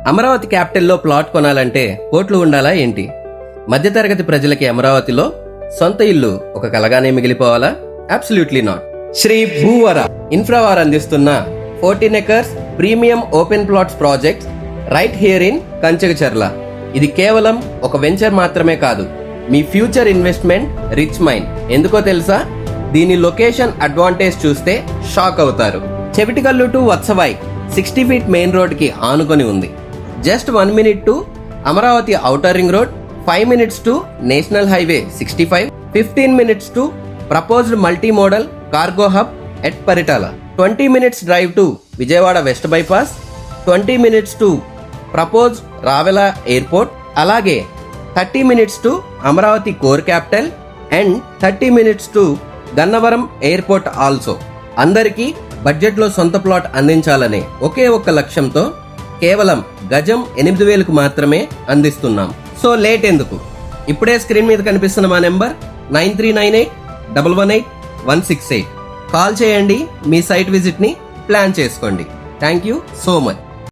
Amaravati క్యాపిటల్లో plot కొనాలంటే కోట్లు ఉండాలా ఏంటి? మధ్యతరగతి ప్రజలకి అమరావతిలో సొంత ఇల్లు ఒక కలగానే మిగిలిపోవాలా? Absolutely not. శ్రీ భూవర ఇన్ఫ్రావార్ అందిస్తున్న 14 acres premium open plots project right here in Kanchagacharla. ఇది కేవలం ఒక వెంచర్ మాత్రమే కాదు, మీ ఫ్యూచర్ ఇన్వెస్ట్మెంట్ రిచ్ మైండ్. ఎందుకో తెలుసా? దీని లొకేషన్ అడ్వాంటేజ్ చూస్తే షాక్ అవుతారు. Chevitikallu to Vatsavai 60 feet main road కి ఆనుకొని ఉంది. Just 1 minute to Amaravati outer ring road, 5 minutes to national highway 65, 15 minutes to proposed multi modal cargo hub at Paritala, 20 minutes drive to Vijayawada west bypass, 20 minutes to proposed Ravela airport, అలాగే 30 minutes to Amaravati core capital and 30 minutes to Gannavaram airport also. అందరికీ బడ్జెట్లో సొంత plot అందించాలనే ఒకే ఒక్క లక్ష్యంతో కేవలం గజం 8,000కు మాత్రమే అందిస్తున్నాం. సో లేట్ ఎందుకు? ఇప్పుడే స్క్రీన్ మీద కనిపిస్తున్న మా నెంబర్ 9398118168 కాల్ చేయండి. మీ సైట్ విజిట్ ని ప్లాన్ చేసుకోండి. Thank you so much.